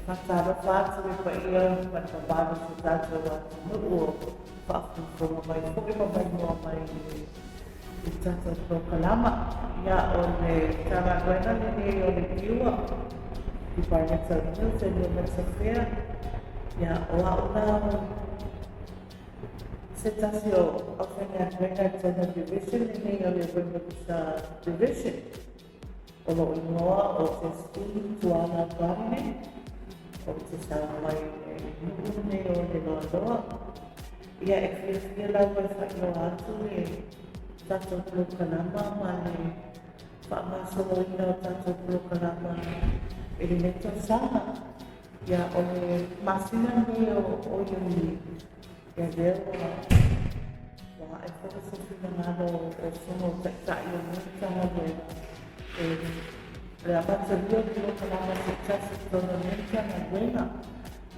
whakara whātua pa ia, whakabāra se tātou atu nuu, whaafunga mai, whuki mai mua mai i tātou prokalama. Ia o le tanga wena nene o le kiua, i Barnetta News e New Metzafea. Ia o auna se tasi o awhenga wena tana division nene o le Wimbusa division. O lo ingoa o te ski tuana parine, o te sa mai nune o te loa. Ia e whia lau e whaio atu e tato prokalama ma le whamasolo ina o tato prokalama e le neto sana. Ia o le masina me o iuni. Ia leo wa e whakasofina ngalo o sono tektai o mwitanga wena. La bateria prokalama se tasi totalmente na buena.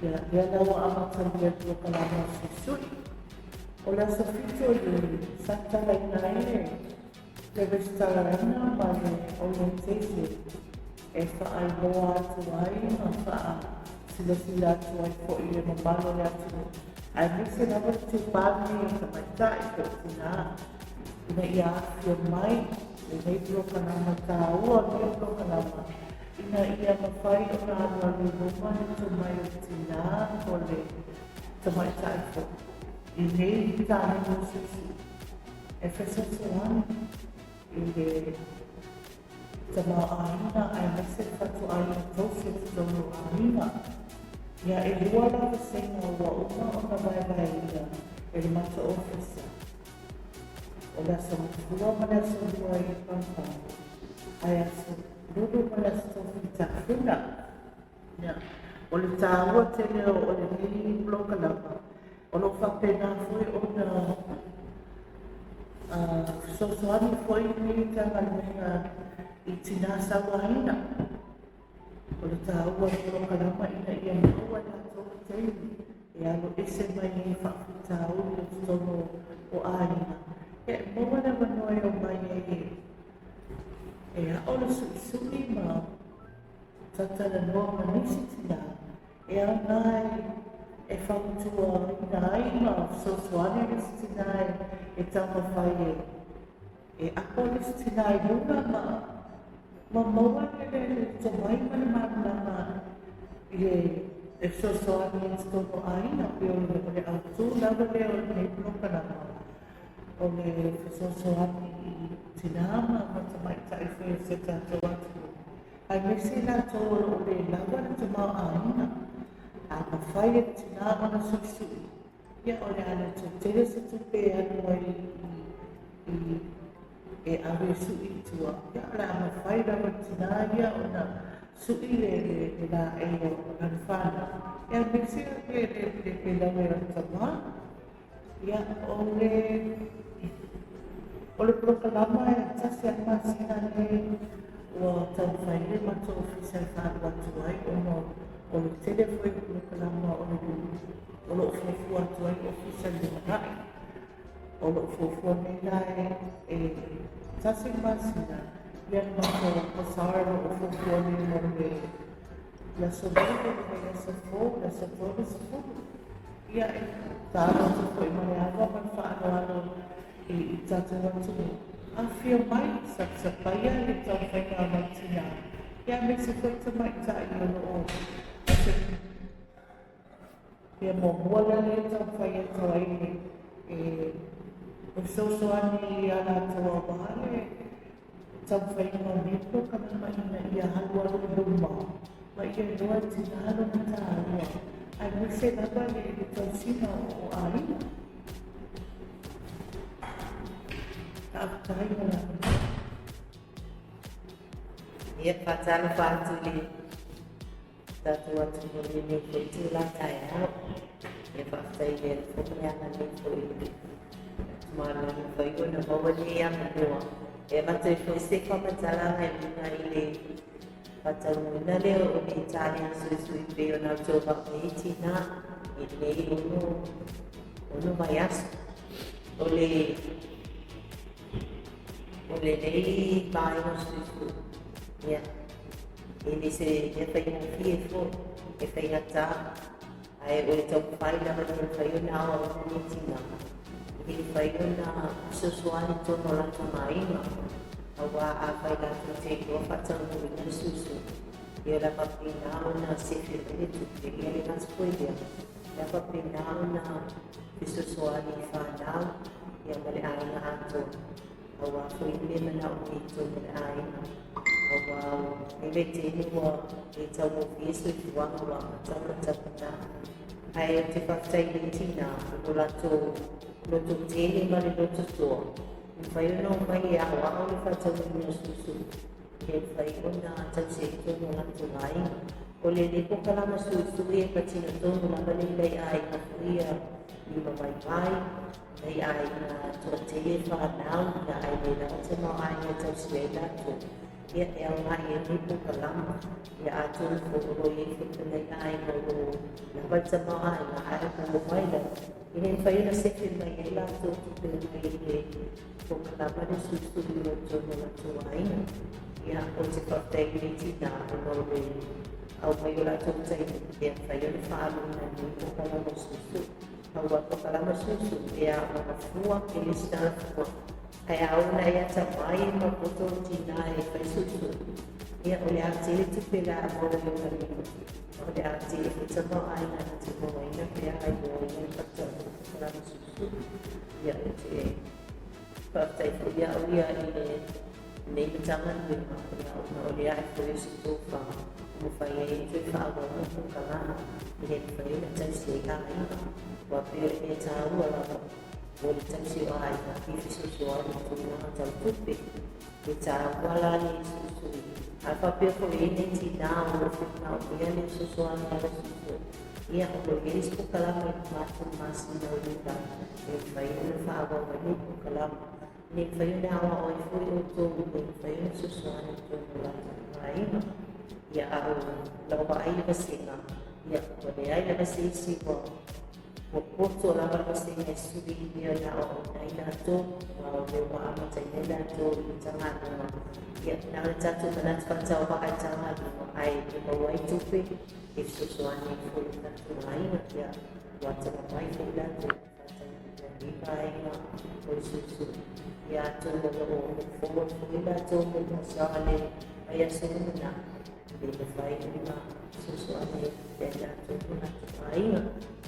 Ya lau a bateria prokalama se sui. O la sofito i santa la inae, le restaurana ma le orientese. E wha ai loa atu ai, ma wha sila atu ai po i le mabalo le atu. Ai nisi lava te pāne ka maitai ko tina. Ina ia afio mai. E nei prokalama tā ua nei prokalama. Ina ia mawhai o nā anua le roma ni tu mai o tina o le tamai taifo. I nei tāne mūsusu. E whesa tuani. I le tamau aina ai mese whatu aina tausi tono aina. Ia e lua lava senga ua uma o na vai ia. E le mata ofisa. O la samtua ma la samtua i pampa. Ai aso lulu ma la stofi tāwhina. O le tāua tele o le nini blokalama. O lo whapena foi o na sosoani foi ni tanga nenga i tina sawaina. O le tāua blokalama ina ia maua na toka teini. E alo ese mai ni whakutau o tono o aina. E moana manoe o mai e a ola sui ma tatara noa ma nisi tina. E a nai e whakutua nai ma sosoane nisi tina e tama whai e ako nisi tina e luna ma moana le tamai mana mana e sosoane nisi tono aina pe o le autu lava le o le prokalama. O le whasosoani i tinama ma tamai taifo se tātou atu. Ai mesi nā tō o le lawa na tamau aina. A mawhai e tinama na susui. Ia o le ana tō tere se tupe anu ai e awe sui tua. Ia o le a mawhai rawa tina ia o na sui le la e o nanwhana. Ia mesi a le lawa e o tamau. Ia o le prokalama e tasi a masina ne ua tau whaile ma tō ofisa e whātua atu ai o le tele foi o prokalama o lo ufuafu atu ai ofisa le marai. O lo ufuafu nei lai e tasi masina ia ma tō pasara lo ufuafu nei mo le la sobrevivere le safo ia e tāra tu foi mai awa man whaanoano i tātou atu. A whia mai, sa paia le tau whainga matina. Ia me se koe te mai tai o no o. Ia mo muala le tau whaia tau aine. O sosoani i ana tau awahale. Tau whainga mito kana maina ia halua luma. Ma ia noa tina hano na tāua. Ai me se naba le tau sina o aina. Ia whatalo whātu li tātou atu mo li ni ko tūla tai au. Ia whaftai le whumiana ni ko i mana ni ko i una maua ni ana noa. E matui fo se whamatalanga i muna i le whatau muna leo o ni tāne sui sui pe o nau tō whakne i tina i nei ono mai asu. O le nei mai o sui sui. Ia. Ini se dia fai un fifo e fai ngata ai o tau fai na ma ni fai na o ni tina ini fai na sesuatu to no la to mai na awa a fai la to te ko fa tau ni na susu ia la pa pina na se fi ni tu te ia ni na spoiler la pa pina na sesuatu fa na ia male ai na ato awa fai ni na o ni to male ai na awa ni te ni wa e tau mo visu i wa wa tata ai te whaktai ni tina o lato loto tēne mare loto toa i whai ono mai a wa o ni whatau ni o susu e whai ona tau se i tono lato mai o le le po kalama susu e patina tono la mani lei ai na fuia i mamai mai lei ai na toa te whanau na ai le na te mau ai na tau se e lato ia e au mai e nipu kalama ia atu fōro i whakanei ai no ro na waita mai na ai ko mai la i ne whaina sefe mai e la tō tupe mai e ko kalama ne susu i o tono la tō aina ia o te whakatei ni tina o no re au mai o la tō tei e whaina whaalu na ni ko kalama susu au a ko kalama susu e a mana fua e le stana fua ai au na ia ta mai ma poto tina e fai susu ia o le atili tupe la mo o le o le atili e ta mo ai na te mo ai na pe ai mo ai na pata la susu ia e te pata i ia o ia i le nei tangan de ma ia o na o le ai fai susu fa mo fai e te fa o mo ko kala i le fai na ta se ka ai wa pe e ta o la o le tansi o ai na ki susu o na tu na ta tupe e ta wala ni susu a papel ko ini tina o fitna o ia ni susu an para susu ia o eles ko kala mai matu mas na o luta e fai o fa o ni ko kala ni fai na o foi o to ni fai o susu an to la mai ia o la ba ai ba singa ia o le ai ba si si ko o porto la ba si ne subi ia na o ai na to o le wa ma tai na to i tanga na ia na tatu na tatu pa ai tanga ai ko wai tupe e susu ani foi na to ai na ia wa tanga mai foi na to i ai na o susu ia to no o foi na to mo sa ale ai asu na e fai na susu ani e na to na ai na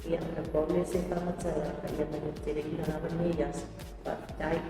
ia na pole se pa matala ia na te ina na ni ya pa dai